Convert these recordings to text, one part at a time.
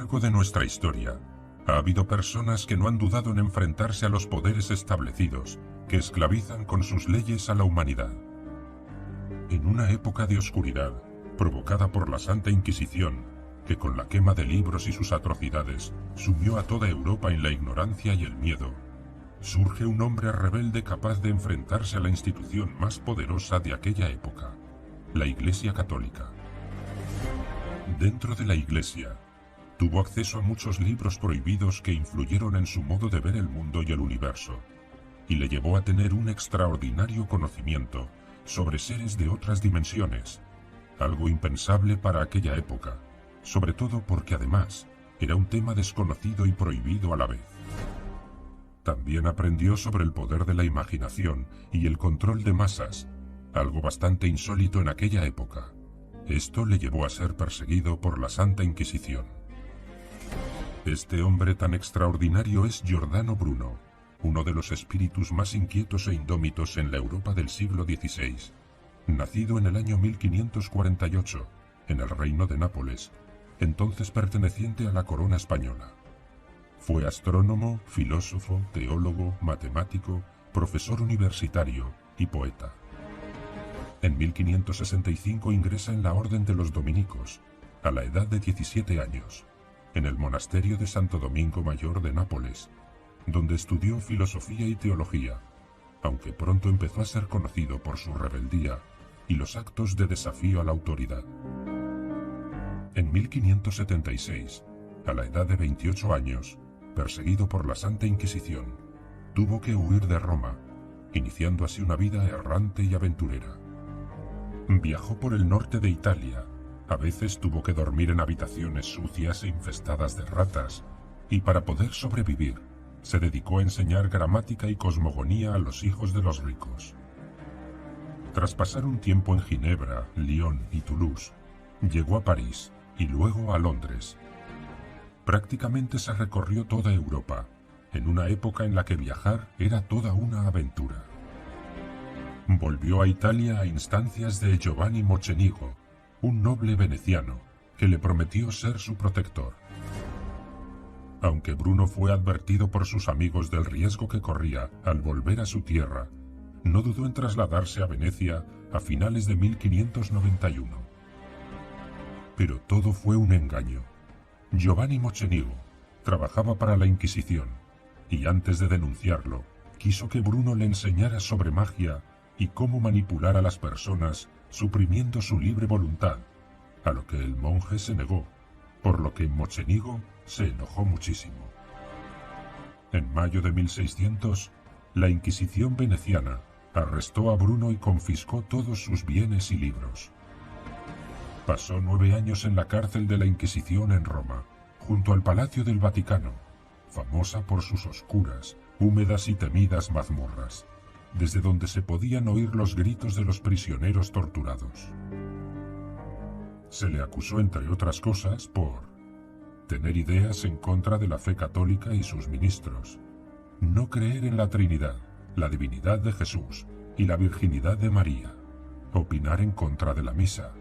largo de nuestra historia, ha habido personas que no han dudado en enfrentarse a los poderes establecidos que esclavizan con sus leyes a la humanidad. En una época de oscuridad, provocada por la Santa Inquisición, que con la quema de libros y sus atrocidades sumió a toda Europa en la ignorancia y el miedo, surge un hombre rebelde capaz de enfrentarse a la institución más poderosa de aquella época, la Iglesia Católica. Dentro de la Iglesia, tuvo acceso a muchos libros prohibidos que influyeron en su modo de ver el mundo y el universo, y le llevó a tener un extraordinario conocimiento sobre seres de otras dimensiones, algo impensable para aquella época, sobre todo porque además era un tema desconocido y prohibido a la vez. También aprendió sobre el poder de la imaginación y el control de masas, algo bastante insólito en aquella época. Esto le llevó a ser perseguido por la Santa Inquisición. Este hombre tan extraordinario es Giordano Bruno, uno de los espíritus más inquietos e indómitos en la Europa del siglo XVI, nacido en el año 1548, en el reino de Nápoles, entonces perteneciente a la corona española. Fue astrónomo, filósofo, teólogo, matemático, profesor universitario y poeta. En 1565 ingresa en la Orden de los Dominicos, a la edad de 17 años, en el monasterio de Santo Domingo Mayor de Nápoles, donde estudió filosofía y teología, aunque pronto empezó a ser conocido por su rebeldía y los actos de desafío a la autoridad. En 1576, a la edad de 28 años, perseguido por la Santa Inquisición, tuvo que huir de Roma, iniciando así una vida errante y aventurera. Viajó por el norte de Italia, a veces tuvo que dormir en habitaciones sucias e infestadas de ratas, y para poder sobrevivir, se dedicó a enseñar gramática y cosmogonía a los hijos de los ricos. Tras pasar un tiempo en Ginebra, Lyon y Toulouse, llegó a París y luego a Londres. Prácticamente se recorrió toda Europa, en una época en la que viajar era toda una aventura. Volvió a Italia a instancias de Giovanni Mocenigo, un noble veneciano que le prometió ser su protector. Aunque Bruno fue advertido por sus amigos del riesgo que corría al volver a su tierra, no dudó en trasladarse a Venecia a finales de 1591. Pero todo fue un engaño. Giovanni Mocenigo trabajaba para la Inquisición y antes de denunciarlo, quiso que Bruno le enseñara sobre magia y cómo manipular a las personas suprimiendo su libre voluntad, a lo que el monje se negó, por lo que Mocenigo se enojó muchísimo. En mayo de 1600, la Inquisición veneciana arrestó a Bruno y confiscó todos sus bienes y libros. Pasó 9 años en la cárcel de la Inquisición en Roma, junto al Palacio del Vaticano, famosa por sus oscuras, húmedas y temidas mazmorras, desde donde se podían oír los gritos de los prisioneros torturados. Se le acusó, entre otras cosas, por tener ideas en contra de la fe católica y sus ministros, no creer en la Trinidad, la divinidad de Jesús y la virginidad de María, opinar en contra de la misa,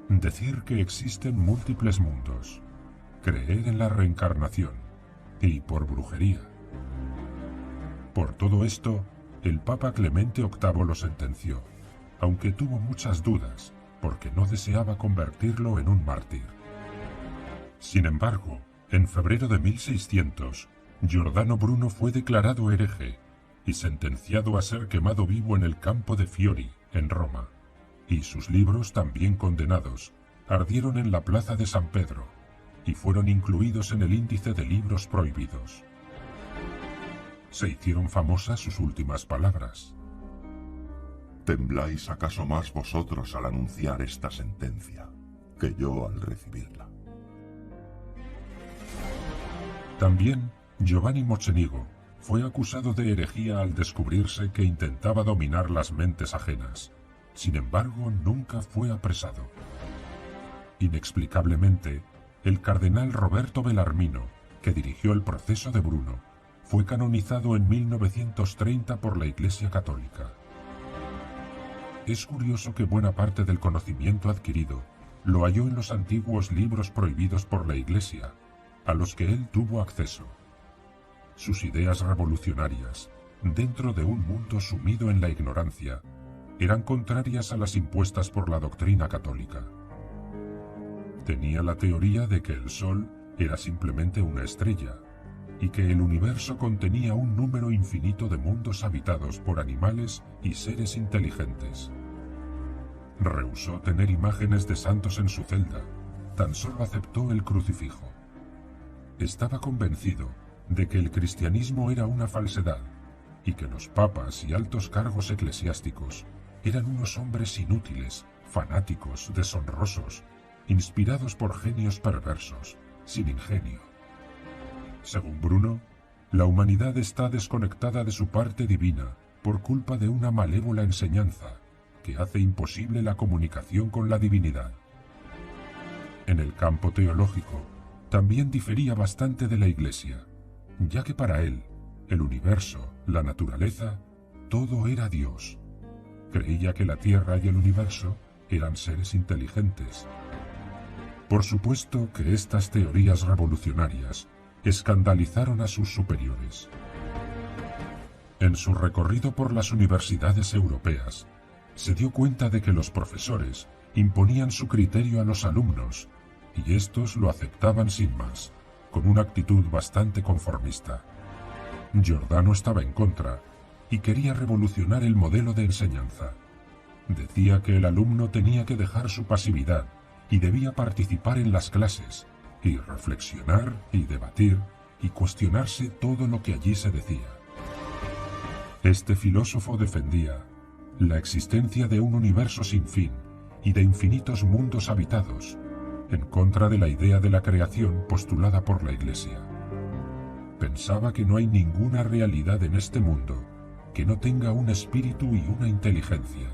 decir que existen múltiples mundos, creer en la reencarnación y por brujería. Por todo esto, el Papa Clemente VIII lo sentenció, aunque tuvo muchas dudas, porque no deseaba convertirlo en un mártir. Sin embargo, en febrero de 1600, Giordano Bruno fue declarado hereje y sentenciado a ser quemado vivo en el campo de Fiori, en Roma, y sus libros, también condenados, ardieron en la plaza de San Pedro y fueron incluidos en el índice de libros prohibidos. Se hicieron famosas sus últimas palabras. ¿Tembláis acaso más vosotros al anunciar esta sentencia que yo al recibirla? También Giovanni Mocenigo fue acusado de herejía al descubrirse que intentaba dominar las mentes ajenas. Sin embargo, nunca fue apresado. Inexplicablemente, el cardenal Roberto Bellarmino, que dirigió el proceso de Bruno, fue canonizado en 1930 por la Iglesia Católica. Es curioso que buena parte del conocimiento adquirido lo halló en los antiguos libros prohibidos por la Iglesia, a los que él tuvo acceso. Sus ideas revolucionarias, dentro de un mundo sumido en la ignorancia, eran contrarias a las impuestas por la doctrina católica. Tenía la teoría de que el Sol era simplemente una estrella, y que el universo contenía un número infinito de mundos habitados por animales y seres inteligentes. Rehusó tener imágenes de santos en su celda, tan solo aceptó el crucifijo. Estaba convencido de que el cristianismo era una falsedad, y que los papas y altos cargos eclesiásticos eran unos hombres inútiles, fanáticos, deshonrosos, inspirados por genios perversos, sin ingenio. Según Bruno, la humanidad está desconectada de su parte divina por culpa de una malévola enseñanza que hace imposible la comunicación con la divinidad. En el campo teológico, también difería bastante de la Iglesia, ya que para él, el universo, la naturaleza, todo era Dios. Creía que la Tierra y el universo eran seres inteligentes. Por supuesto que estas teorías revolucionarias escandalizaron a sus superiores. En su recorrido por las universidades europeas, se dio cuenta de que los profesores imponían su criterio a los alumnos, y estos lo aceptaban sin más, con una actitud bastante conformista. Giordano estaba en contra, y quería revolucionar el modelo de enseñanza. Decía que el alumno tenía que dejar su pasividad y debía participar en las clases, y reflexionar y debatir y cuestionarse todo lo que allí se decía. Este filósofo defendía la existencia de un universo sin fin y de infinitos mundos habitados, en contra de la idea de la creación postulada por la Iglesia. Pensaba que no hay ninguna realidad en este mundo que no tenga un espíritu y una inteligencia.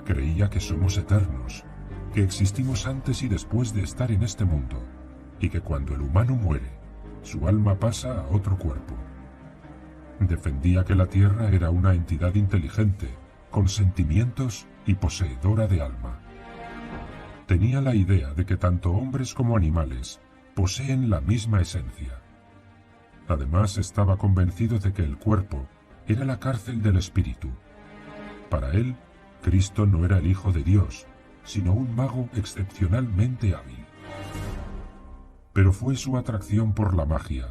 Creía que somos eternos, que existimos antes y después de estar en este mundo, y que cuando el humano muere, su alma pasa a otro cuerpo. Defendía que la Tierra era una entidad inteligente, con sentimientos y poseedora de alma. Tenía la idea de que tanto hombres como animales poseen la misma esencia. Además, estaba convencido de que el cuerpo era la cárcel del espíritu. Para él, Cristo no era el Hijo de Dios, sino un mago excepcionalmente hábil. Pero fue su atracción por la magia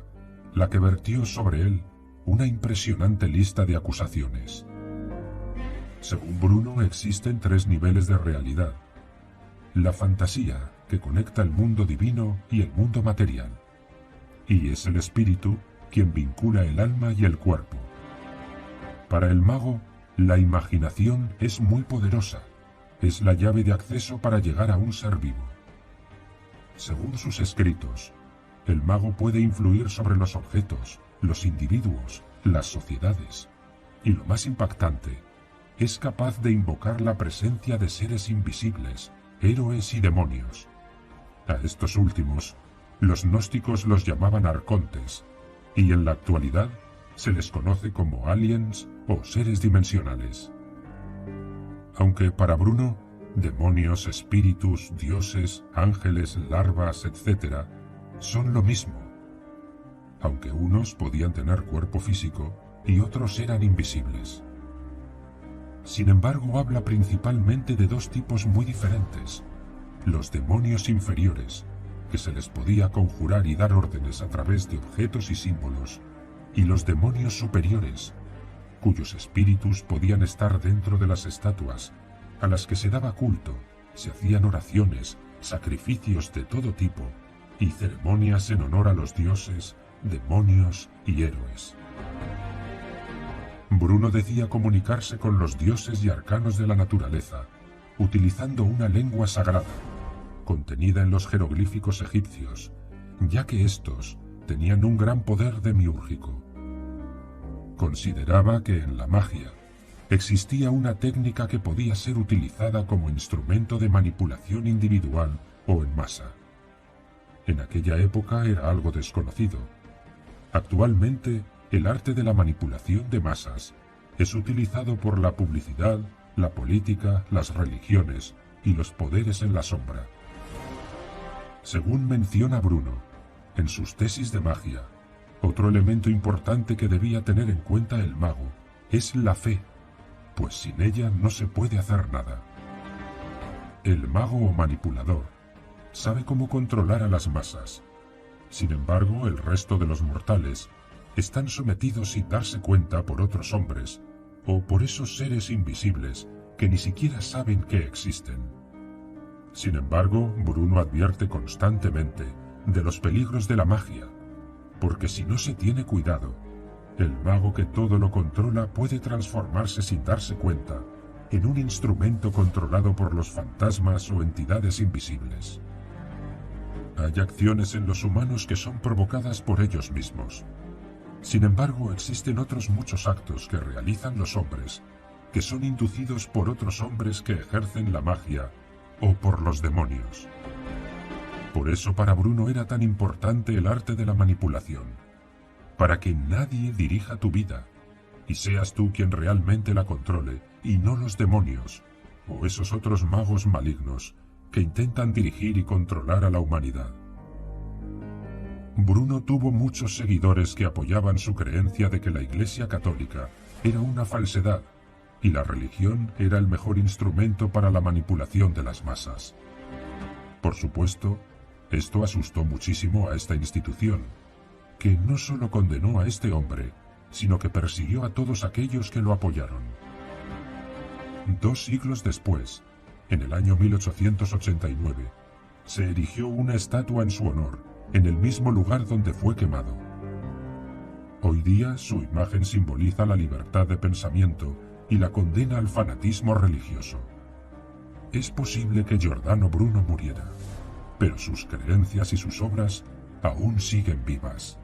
la que vertió sobre él una impresionante lista de acusaciones. Según Bruno, existen 3 niveles de realidad: la fantasía, que conecta el mundo divino y el mundo material, y es el espíritu quien vincula el alma y el cuerpo. Para el mago, la imaginación es muy poderosa, es la llave de acceso para llegar a un ser vivo. Según sus escritos, el mago puede influir sobre los objetos, los individuos, las sociedades, y lo más impactante, es capaz de invocar la presencia de seres invisibles, héroes y demonios. A estos últimos, los gnósticos los llamaban arcontes, y en la actualidad se les conoce como aliens o seres dimensionales. Aunque para Bruno, demonios, espíritus, dioses, ángeles, larvas, etc., son lo mismo, aunque unos podían tener cuerpo físico y otros eran invisibles. Sin embargo, habla principalmente de 2 tipos muy diferentes: los demonios inferiores, que se les podía conjurar y dar órdenes a través de objetos y símbolos, y los demonios superiores, cuyos espíritus podían estar dentro de las estatuas, a las que se daba culto, se hacían oraciones, sacrificios de todo tipo, y ceremonias en honor a los dioses, demonios y héroes. Bruno decía comunicarse con los dioses y arcanos de la naturaleza, utilizando una lengua sagrada, contenida en los jeroglíficos egipcios, ya que estos tenían un gran poder demiúrgico. Consideraba que en la magia existía una técnica que podía ser utilizada como instrumento de manipulación individual o en masa. En aquella época era algo desconocido. Actualmente, el arte de la manipulación de masas es utilizado por la publicidad, la política, las religiones y los poderes en la sombra. Según menciona Bruno, En sus tesis de magia, otro elemento importante que debía tener en cuenta el mago es la fe, pues sin ella no se puede hacer nada. El mago o manipulador sabe cómo controlar a las masas. Sin embargo, el resto de los mortales están sometidos sin darse cuenta por otros hombres o por esos seres invisibles que ni siquiera saben que existen. Sin embargo, Bruno advierte constantemente de los peligros de la magia, porque si no se tiene cuidado, el mago que todo lo controla puede transformarse sin darse cuenta en un instrumento controlado por los fantasmas o entidades invisibles. Hay acciones en los humanos que son provocadas por ellos mismos. Sin embargo, existen otros muchos actos que realizan los hombres que son inducidos por otros hombres que ejercen la magia o por los demonios. Por eso para Bruno era tan importante el arte de la manipulación, para que nadie dirija tu vida y seas tú quien realmente la controle y no los demonios o esos otros magos malignos que intentan dirigir y controlar a la humanidad. Bruno tuvo muchos seguidores que apoyaban su creencia de que la Iglesia Católica era una falsedad y la religión era el mejor instrumento para la manipulación de las masas. Por supuesto, esto asustó muchísimo a esta institución, que no solo condenó a este hombre, sino que persiguió a todos aquellos que lo apoyaron. 2 siglos después, en el año 1889, se erigió una estatua en su honor, en el mismo lugar donde fue quemado. Hoy día su imagen simboliza la libertad de pensamiento y la condena al fanatismo religioso. Es posible que Giordano Bruno muriera, pero sus creencias y sus obras aún siguen vivas.